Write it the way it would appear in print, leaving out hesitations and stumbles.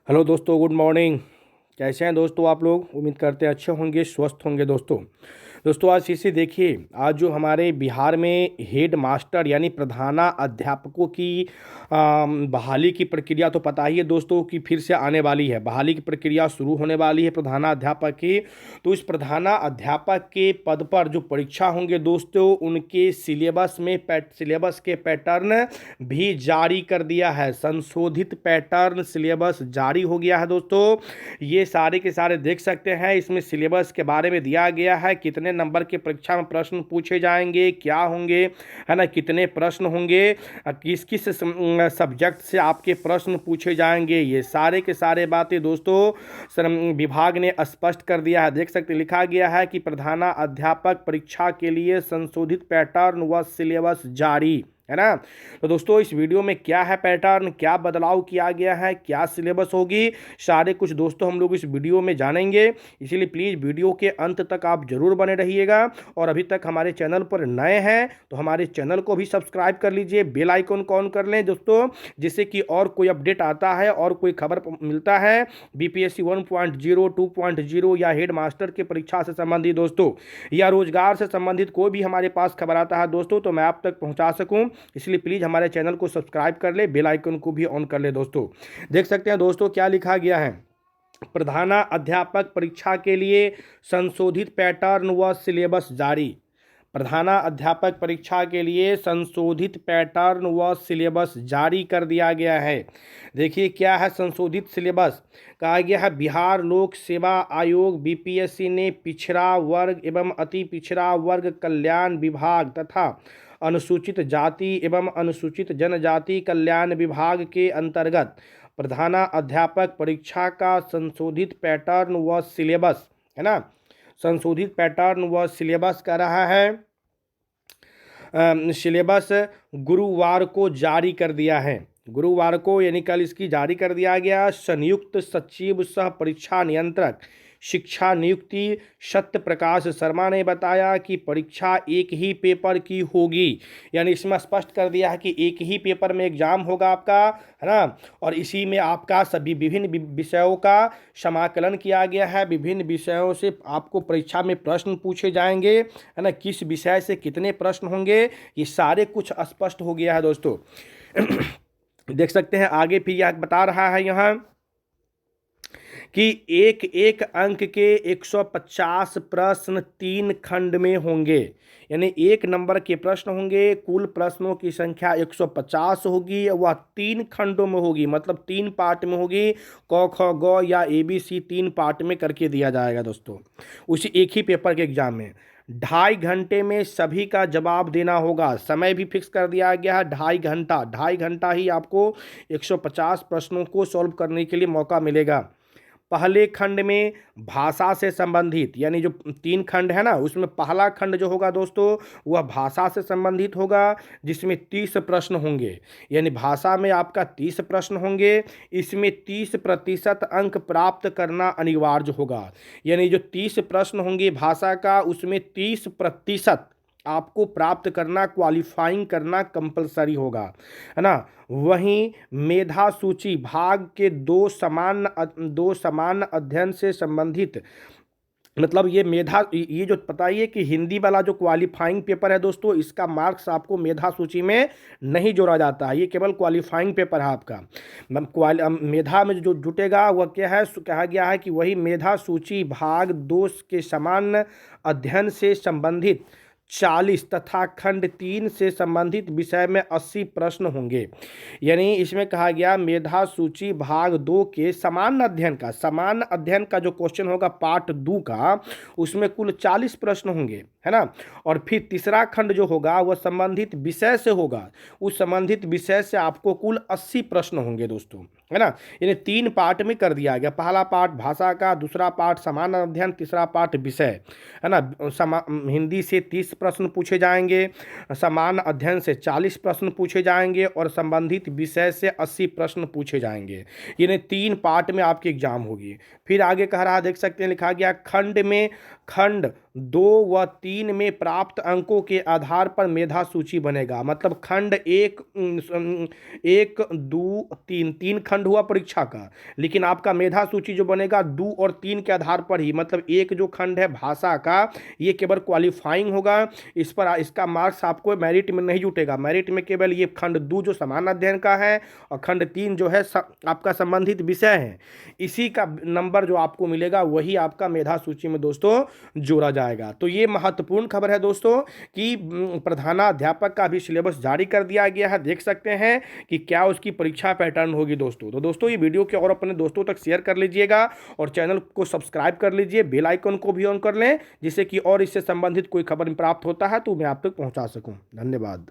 Hello दोस्तों, good morning. कैसे हैं दोस्तों आप लोग? उम्मीद करते हैं अच्छे होंगे, स्वस्थ होंगे। दोस्तों आज इसे देखिए, आज जो हमारे बिहार में हेड मास्टर यानी प्रधाना अध्यापकों की बहाली की प्रक्रिया तो पता ही है दोस्तों कि फिर से आने वाली है। बहाली की प्रक्रिया शुरू होने वाली है प्रधाना अध्यापक की। तो इस प्रधाना अध्यापक के पद पर जो परीक्षा होंगे दोस्तों, उनके सिलेबस के पैटर्न भी जारी कर दिया है। संशोधित पैटर्न सिलेबस जारी हो गया है दोस्तों। ये सारे के सारे देख सकते हैं, इसमें सिलेबस के बारे में दिया गया है, कितने नंबर के परीक्षा में प्रश्न पूछे जाएंगे, क्या होंगे, है ना, कितने प्रश्न होंगे, किस किस सब्जेक्ट से आपके प्रश्न पूछे जाएंगे। ये सारे के सारे बातें दोस्तों विभाग ने स्पष्ट कर दिया है। देख सकते, लिखा गया है कि प्रधाना अध्यापक परीक्षा के लिए संशोधित पैटर्न व सिलेबस जारी, है ना। तो दोस्तों इस वीडियो में क्या है पैटर्न, क्या बदलाव किया गया है, क्या सिलेबस होगी, सारे कुछ दोस्तों हम लोग इस वीडियो में जानेंगे। इसीलिए प्लीज़ वीडियो के अंत तक आप जरूर बने रहिएगा। और अभी तक हमारे चैनल पर नए हैं तो हमारे चैनल को भी सब्सक्राइब कर लीजिए, बेल आइकन को ऑन कर लें दोस्तों, जिससे कि और कोई अपडेट आता है और कोई खबर मिलता है बीपीएससी 1.0, 2.0 या हेड मास्टर की परीक्षा से संबंधित दोस्तों, या रोजगार से संबंधित कोई भी हमारे पास खबर आता है दोस्तों, तो मैं आप तक पहुंचा सकूं। इसलिए प्लीज़ हमारे चैनल को सब्सक्राइब कर ले, बेल आइकन को भी ऑन कर ले दोस्तों। देख सकते हैं दोस्तों क्या लिखा गया है। प्रधाना अध्यापक परीक्षा के लिए संशोधित पैटर्न व सिलेबस जारी। प्रधाना अध्यापक परीक्षा के लिए संशोधित पैटर्न व सिलेबस जारी कर दिया गया है। देखिए क्या है संशोधित सिलेबस। कहा गया है बिहार लोक सेवा आयोग बीपीएससी ने पिछड़ा वर्ग एवं अति पिछड़ा वर्ग कल्याण विभाग तथा अनुसूचित जाति एवं अनुसूचित जनजाति कल्याण विभाग के अंतर्गत प्रधाना अध्यापक परीक्षा का संशोधित पैटर्न व सिलेबस, है ना, संशोधित पैटर्न व सिलेबस कर रहा है। सिलेबस गुरुवार को जारी कर दिया है। गुरुवार को यानी कल इसकी जारी कर दिया गया। संयुक्त सचिव सह परीक्षा नियंत्रक शिक्षा नियुक्ति सत्य प्रकाश शर्मा ने बताया कि परीक्षा एक ही पेपर की होगी। यानी इसमें स्पष्ट कर दिया है कि एक ही पेपर में एग्जाम होगा आपका, है ना, और इसी में आपका सभी विभिन्न विषयों का समाकलन किया गया है। विभिन्न विषयों से आपको परीक्षा में प्रश्न पूछे जाएंगे, है ना, किस विषय से कितने प्रश्न होंगे, ये सारे कुछ स्पष्ट हो गया है दोस्तों। देख सकते हैं आगे फिर यह बता रहा है यहाँ कि एक एक अंक के 150 प्रश्न 3 खंड में होंगे। यानी 1 नंबर के प्रश्न होंगे, कुल प्रश्नों की संख्या 150 होगी, वह 3 खंडों में होगी, मतलब 3 पार्ट में होगी। क ख ग या ABC 3 पार्ट में करके दिया जाएगा दोस्तों उसी एक ही पेपर के एग्जाम में। 2.5 घंटे में सभी का जवाब देना होगा। समय भी फिक्स कर दिया गया है, 2.5 घंटा ही आपको 150 प्रश्नों को सॉल्व करने के लिए मौका मिलेगा। पहले खंड में भाषा से संबंधित, यानी जो 3 खंड है ना, उसमें पहला खंड जो होगा दोस्तों वह भाषा से संबंधित होगा, जिसमें 30 प्रश्न होंगे। यानी भाषा में आपका 30 प्रश्न होंगे। इसमें 30% अंक प्राप्त करना अनिवार्य होगा। यानी जो 30 प्रश्न होंगे भाषा का, उसमें 30% आपको प्राप्त करना, क्वालिफाइंग करना कंपलसरी होगा, है ना। वहीं मेधा सूची भाग के दो समान अध्ययन से संबंधित, मतलब ये जो बताइए कि हिंदी वाला जो क्वालिफाइंग पेपर है दोस्तों, इसका मार्क्स आपको मेधा सूची में नहीं जोड़ा जाता है। ये केवल क्वालिफाइंग पेपर है आपका। मेधा में जो जुटेगा वह क्या है, कहा गया है कि वही मेधा सूची भाग 2 के समान अध्ययन से संबंधित 40 तथा खंड 3 से संबंधित विषय में 80 प्रश्न होंगे। यानी इसमें कहा गया मेधा सूची भाग 2 के समान अध्ययन का जो क्वेश्चन होगा पार्ट 2 का, उसमें कुल 40 प्रश्न होंगे, है ना। और फिर तीसरा खंड जो होगा वह संबंधित विषय से होगा। उस संबंधित विषय से आपको कुल 80 प्रश्न होंगे दोस्तों, है ना। यानी 3 पार्ट में कर दिया गया। पहला पार्ट भाषा का, दूसरा पार्ट समान अध्ययन, तीसरा पार्ट विषय, है ना। हिंदी से 30 प्रश्न पूछे जाएंगे, समान अध्ययन से 40 प्रश्न पूछे जाएंगे और संबंधित विषय से 80 प्रश्न पूछे जाएंगे। यानी 3 पार्ट में आपकी एग्जाम होगी। फिर आगे कह रहा, देख सकते हैं लिखा गया खंड 2 व 3 3 में प्राप्त अंकों के आधार पर मेधा सूची बनेगा। मतलब खंड एक, 1, 2, 3, 3 खंड हुआ परीक्षा का, लेकिन आपका मेधा सूची जो बनेगा 2 और 3 के आधार पर ही। मतलब एक जो खंड है भाषा का, ये केवल क्वालिफाइंग होगा, इस पर इसका मार्क्स आपको मेरिट में नहीं जुटेगा। मेरिट में केवल ये खंड 2 जो समान अध्ययन का है और खंड 3 जो है आपका संबंधित विषय है, इसी का नंबर जो आपको मिलेगा वही आपका मेधा सूची में दोस्तों जोड़ा जाएगा। तो ये महत्वपूर्ण खबर है दोस्तों कि प्रधानाध्यापक का भी सिलेबस जारी कर दिया गया है। देख सकते हैं कि क्या उसकी परीक्षा पैटर्न होगी दोस्तों। तो दोस्तों ये वीडियो के और अपने दोस्तों तक शेयर कर लीजिएगा और चैनल को सब्सक्राइब कर लीजिए, बेल आइकन को भी ऑन कर लें, जिससे कि और इससे संबंधित कोई खबर प्राप्त होता है तो मैं आप तक पहुंचा सकूं। धन्यवाद।